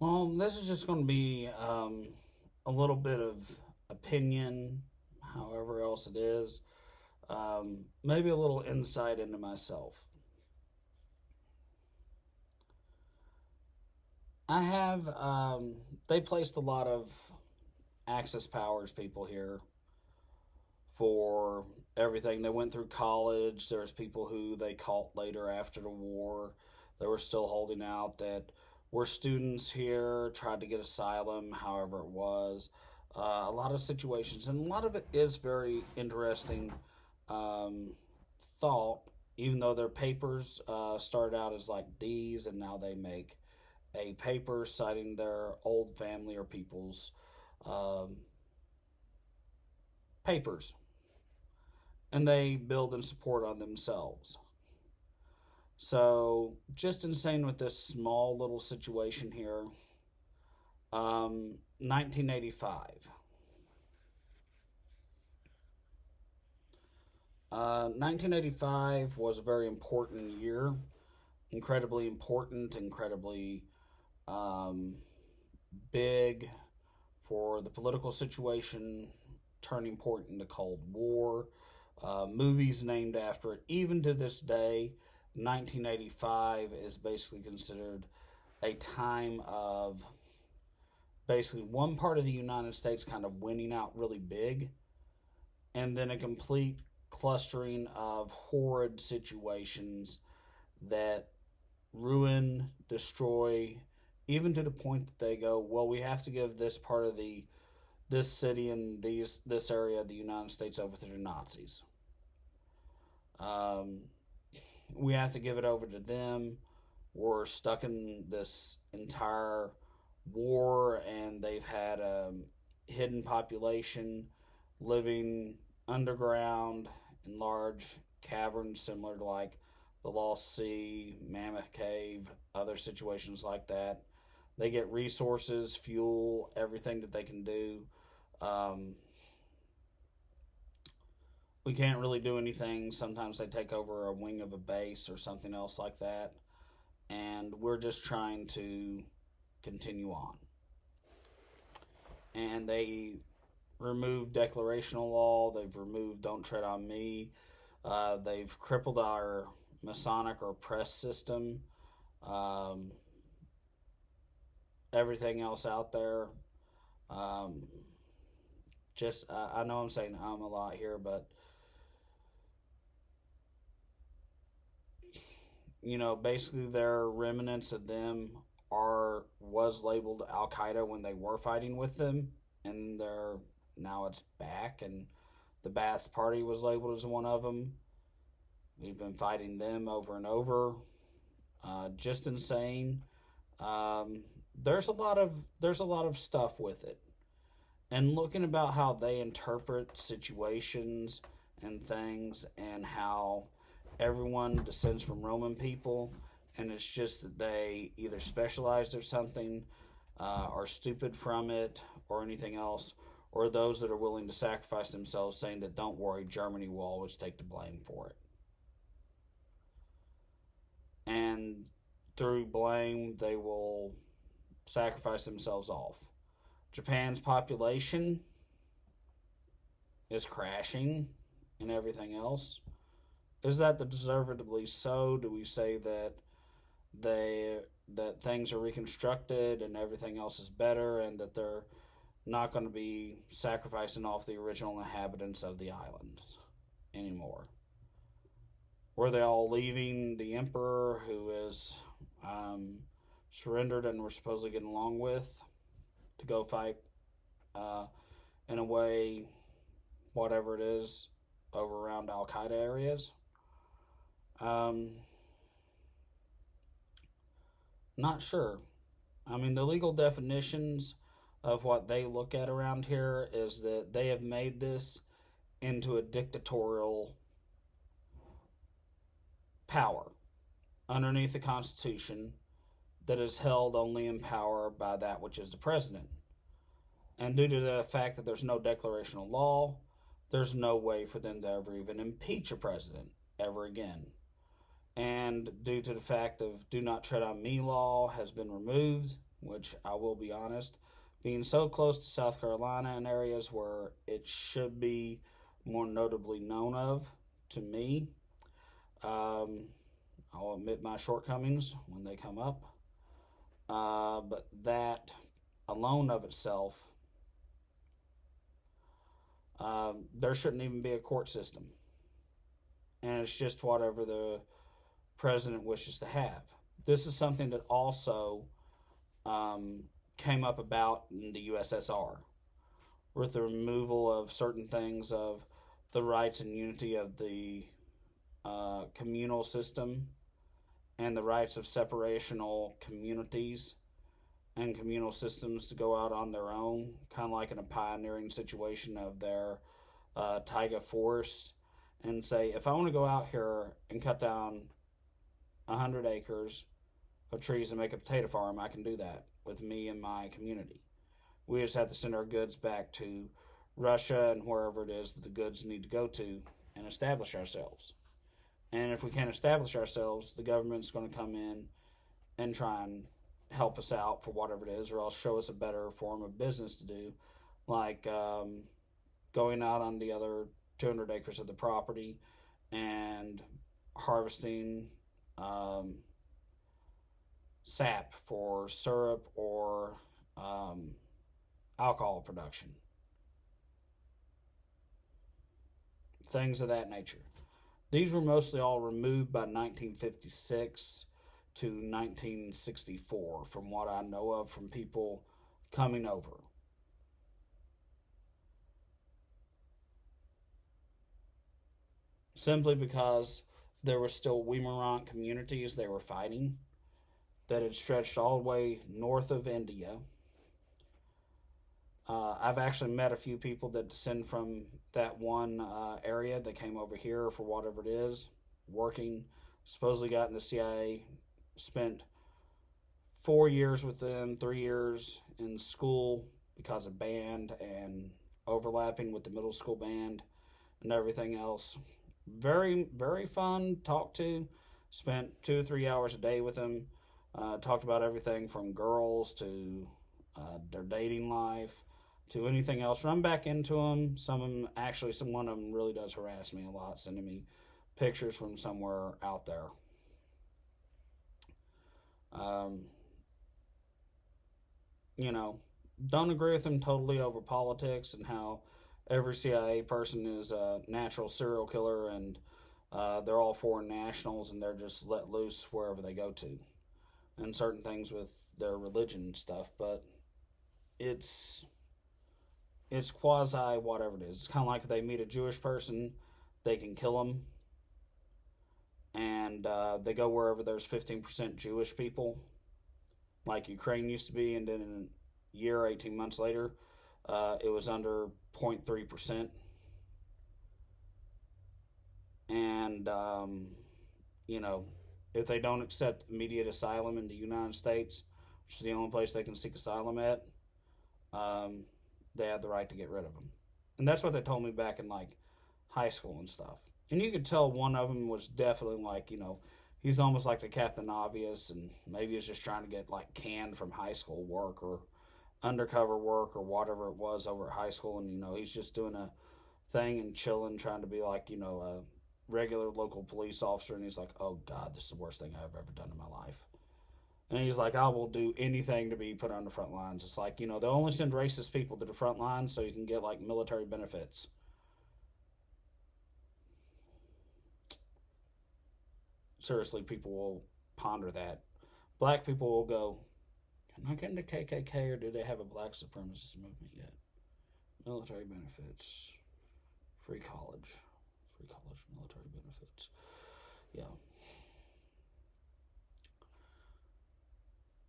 Well, this is just going to be a little bit of opinion, however else it is. Maybe a little insight into myself. I have, they placed a lot of Axis Powers people here for everything. They went through college. There's people who they caught later after the war. They were still holding out that were students here, tried to get asylum, however it was. A lot of situations, and a lot of it is very interesting um, thought, even though their papers started out as like D's and now they make a paper citing their old family or people's um, papers, and they build and support on themselves. So, just insane with this small little situation here. 1985. 1985 was a very important year, incredibly important, incredibly um, big for the political situation, turning point in the Cold War. Movies named after it, even to this day, 1985 is basically considered a time of basically one part of the United States kind of winning out really big, and then a complete clustering of horrid situations that ruin, destroy, even to the point that they go, well, we have to give this part of the this city and this area of the United States over to the Nazis. Um, we have to give it over to them. We're stuck in this entire war, and they've had a hidden population living underground in large caverns, similar to like the Lost Sea, Mammoth Cave, other situations like that. They get resources, fuel, everything that they can do. Um, we can't really do anything. Sometimes they take over a wing of a base or something else like that. And we're just trying to continue on. And they removed declarational law. They've removed Don't Tread on Me. They've crippled our Masonic or press system. Um, Everything else out there. Um, I know I'm saying a lot here, but basically their remnants of them are was labeled Al Qaeda when they were fighting with them, and they're now it's back, and the Ba'ath Party was labeled as one of them. We've been fighting them over and over. Just insane. Um, there's a lot of stuff with it, and looking about how they interpret situations and things, and how everyone descends from Roman people, and it's just that they either specialized or something, are stupid from it, or anything else, or those that are willing to sacrifice themselves, saying that don't worry, Germany will always take the blame for it. And through blame, they will sacrifice themselves off. Japan's population is crashing and everything else. Is that deservedly so? Do we say that they that things are reconstructed and everything else is better, and that they're not going to be sacrificing off the original inhabitants of the islands anymore? Were they all leaving the emperor, who is surrendered and we're supposedly getting along with, to go fight uh, in a way, whatever it is, over around Al Qaeda areas? Um, Not sure. I mean, the legal definitions of what they look at around here is that they have made this into a dictatorial power underneath the Constitution that is held only in power by that which is the president. And due to the fact that there's no declaration of law, there's no way for them to ever even impeach a president ever again. And due to the fact of do not tread on me law has been removed, which I will be honest, being so close to South Carolina and areas where it should be more notably known of to me, um, I'll admit my shortcomings when they come up. But that alone of itself, there shouldn't even be a court system. And it's just whatever the president wishes to have. This is something that also um, came up about in the USSR with the removal of certain things of the rights and unity of the communal system and the rights of separational communities and communal systems to go out on their own, kind of like in a pioneering situation of their taiga forests, and say, if I want to go out here and cut down 100 acres of trees and make a potato farm, I can do that with me and my community. We just have to send our goods back to Russia and wherever it is that the goods need to go to and establish ourselves. And if we can't establish ourselves, the government's going to come in and try and help us out for whatever it is, or else show us a better form of business to do, like going out on the other 200 acres of the property and harvesting sap for syrup or alcohol production. Things of that nature. These were mostly all removed by 1956 to 1964, from what I know of from people coming over. Simply because there were still Weimaraner communities they were fighting that had stretched all the way north of India. I've actually met a few people that descend from that one area that came over here for whatever it is, working, supposedly got in the CIA, spent 4 years with them, 3 years in school because of band and overlapping with the middle school band and everything else. Very, very fun, talked to, spent 2 or 3 hours a day with them, talked about everything from girls to their dating life to anything else. Run back into them. Some of them, actually, one of them really does harass me a lot, sending me pictures from somewhere out there. Um, you know, don't agree with them totally over politics and how every CIA person is a natural serial killer and they're all foreign nationals and they're just let loose wherever they go to. And certain things with their religion and stuff, but it's quasi whatever it is. It's kind of like if they meet a Jewish person, they can kill them, and they go wherever there's 15% Jewish people, like Ukraine used to be, and then in a year, 18 months later, it was under 0.3%. And, you know, if they don't accept immediate asylum in the United States, which is the only place they can seek asylum at, they have the right to get rid of them. And that's what they told me back in like high school and stuff. And you could tell one of them was definitely like, he's almost like the Captain Obvious, and maybe he's just trying to get like canned from high school work or undercover work or whatever it was over at high school. And, he's just doing a thing and chilling, trying to be like, a regular local police officer. And he's like, oh God, this is the worst thing I've ever done in my life. And he's like, I will do anything to be put on the front lines. It's like, they'll only send racist people to the front lines so you can get like military benefits. Seriously, people will ponder that. Black people will go, can I get in the KKK, or do they have a black supremacist movement yet? Military benefits. Free college, military benefits. Yeah.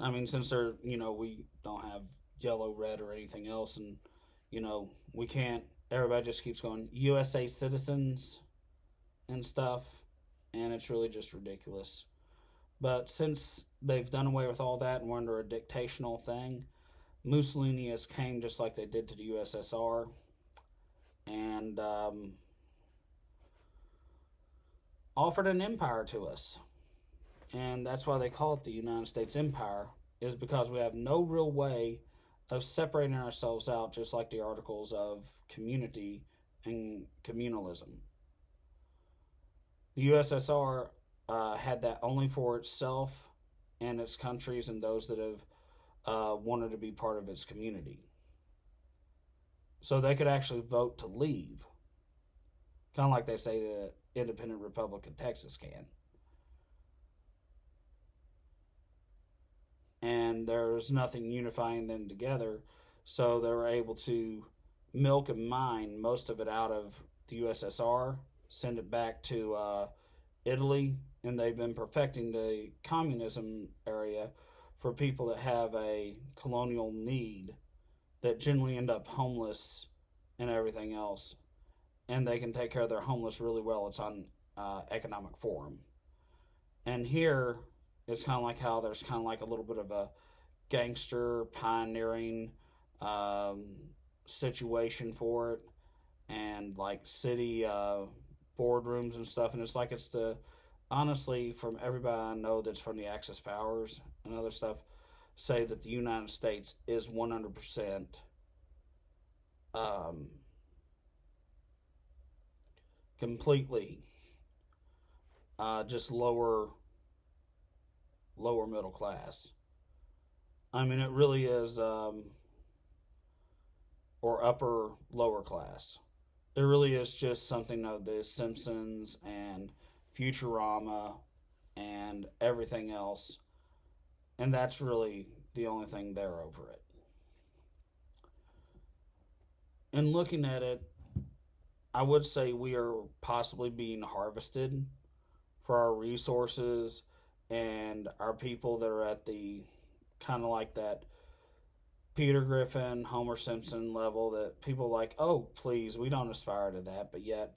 I mean, since they're, we don't have yellow, red, or anything else, and, we can't, everybody just keeps going, USA citizens and stuff, and it's really just ridiculous. But since they've done away with all that and we're under a dictational thing, Mussolini has came just like they did to the USSR, and offered an empire to us. And that's why they call it the United States Empire. is because we have no real way of separating ourselves out, just like the articles of community and communalism. The USSR had that only for itself and its countries and those that have wanted to be part of its community. So they could actually vote to leave, kind of like they say the independent Republic of Texas can. And there's nothing unifying them together, so they were able to milk and mine most of it out of the USSR, send it back to Italy, and they've been perfecting the communism area for people that have a colonial need that generally end up homeless and everything else, and they can take care of their homeless really well. It's on Economic Forum, and here it's kind of like how there's kind of like a little bit of a gangster pioneering um, situation for it, and like city boardrooms and stuff. And it's like it's the honestly, from everybody I know that's from the Axis powers and other stuff, say that the United States is 100% um, completely just lower middle class. I mean, it really is, or upper lower class. It really is just something of the Simpsons and Futurama and everything else, and that's really the only thing there over it. And looking at it, I would say we are possibly being harvested for our resources and our people that are at the kind of like that Peter Griffin, Homer Simpson level that people are like, oh, please, we don't aspire to that, but yet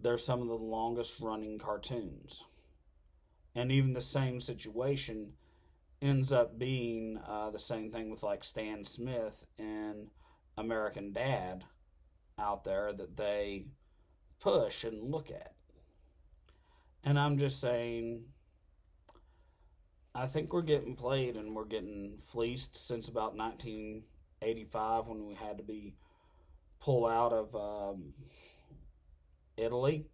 they're some of the longest running cartoons. And even the same situation ends up being the same thing with like Stan Smith and American Dad out there that they push and look at. And I'm just saying, I think we're getting played and we're getting fleeced since about 1985 when we had to be pulled out of Italy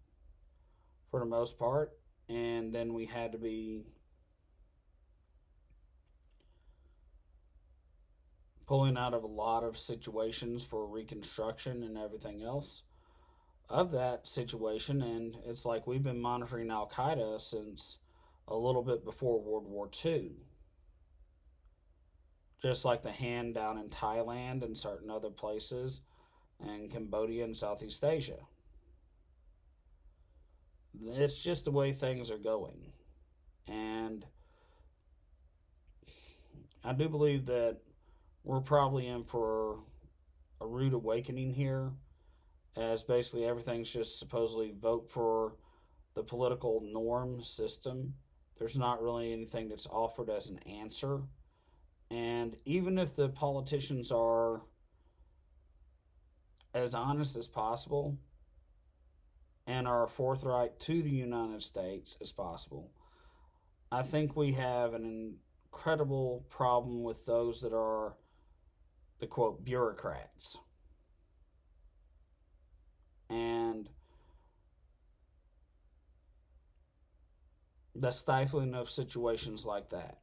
for the most part. And then we had to be pulling out of a lot of situations for reconstruction and everything else of that situation. And it's like we've been monitoring Al Qaeda since a little bit before World War II. Just like the hand down in Thailand and certain other places, and Cambodia and Southeast Asia. It's just the way things are going. And I do believe that we're probably in for a rude awakening here, as basically everything's just supposedly vote for the political norm system. There's not really anything that's offered as an answer. And even if the politicians are as honest as possible and are forthright to the United States as possible, I think we have an incredible problem with those that are the quote bureaucrats. And the stifling of situations like that.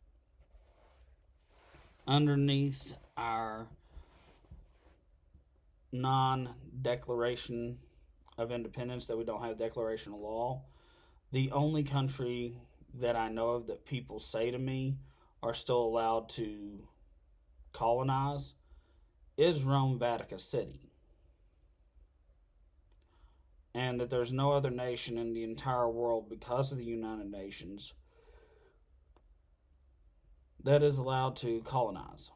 Underneath our non-declaration of independence, that we don't have a declaration of law, the only country that I know of that people say to me are still allowed to colonize is Rome, Vatican City. And that there's no other nation in the entire world, because of the United Nations, that is allowed to colonize.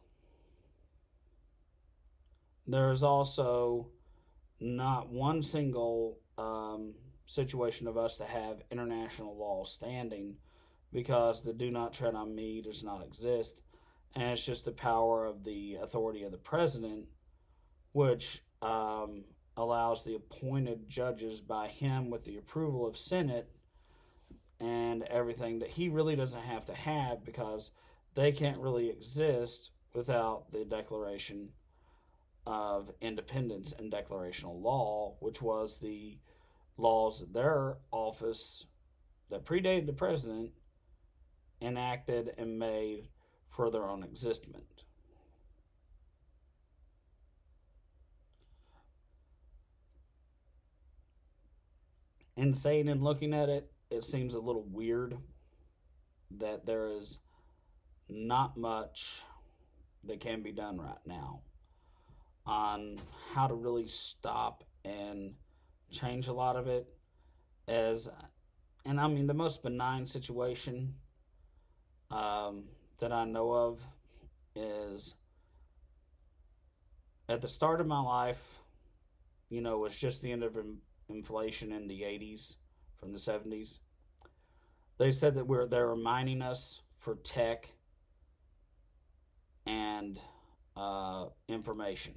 There is also not one single situation of us to have international law standing, because the do not tread on me does not exist, and it's just the power of the authority of the president, which allows the appointed judges by him with the approval of Senate and everything that he really doesn't have to have, because they can't really exist without the Declaration of Independence and declarational law, which was the laws that their office that predated the president enacted and made for their own existence. And saying and looking at it, it seems a little weird that there is not much that can be done right now on how to really stop and change a lot of it. As and I mean, the most benign situation that I know of is at the start of my life, was just the end of inflation in the 80s from the 70s. They said that they're mining us for tech and information.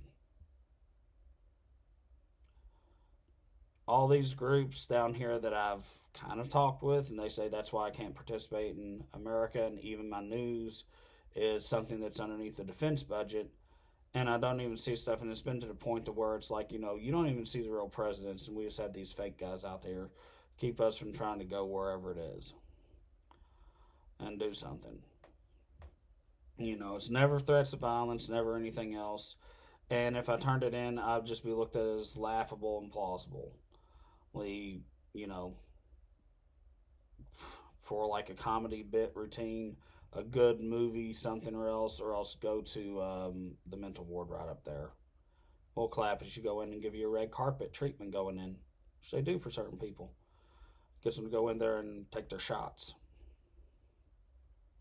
All these groups down here that I've kind of talked with, and they say that's why I can't participate in America, and even my news is something that's underneath the defense budget. And I don't even see stuff, and it's been to the point to where it's like, you don't even see the real presidents, and we just have these fake guys out there keep us from trying to go wherever it is and do something. It's never threats of violence, never anything else. And if I turned it in, I'd just be looked at as laughable and plausible. You know, for like a comedy bit routine, a good movie, something or else go to the mental ward right up there. We'll clap as you go in and give you a red carpet treatment going in, which they do for certain people. Gets them to go in there and take their shots.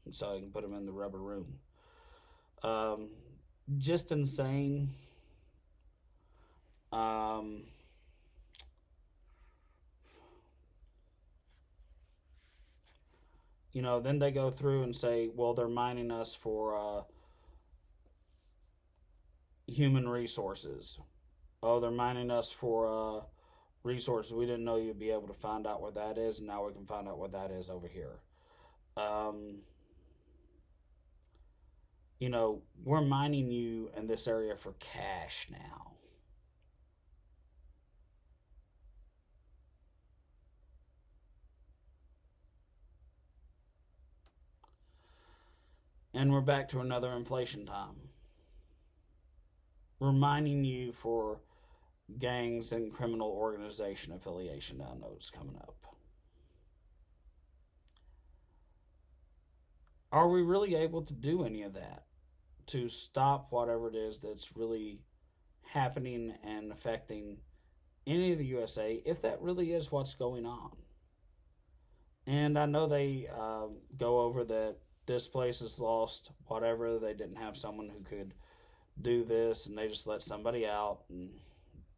And so you can put them in the rubber room. Just insane. Um, then they go through and say, well, they're mining us for human resources. Oh, they're mining us for resources. We didn't know you'd be able to find out where that is, and now we can find out what that is over here. We're mining you in this area for cash now. And we're back to another inflation time. We're mining you for gangs and criminal organization affiliation. I know it's coming up. Are we really able to do any of that to stop whatever it is that's really happening and affecting any of the USA if that really is what's going on? And I know they go over that this place is lost, whatever. They didn't have someone who could do this, and they just let somebody out, and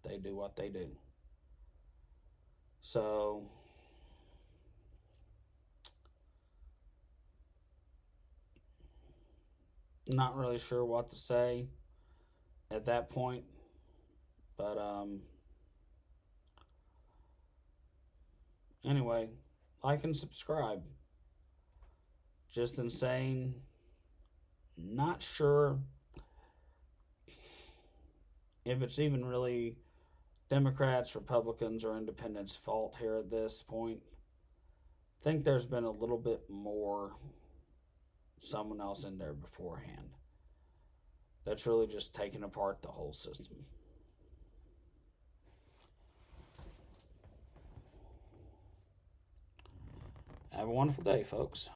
they do what they do. So, not really sure what to say at that point, but anyway, like and subscribe. Just insane. Not sure if it's even really Democrats, Republicans, or Independents' fault here at this point. I think there's been a little bit more someone else in there beforehand that's really just taken apart the whole system. Have a wonderful day, folks.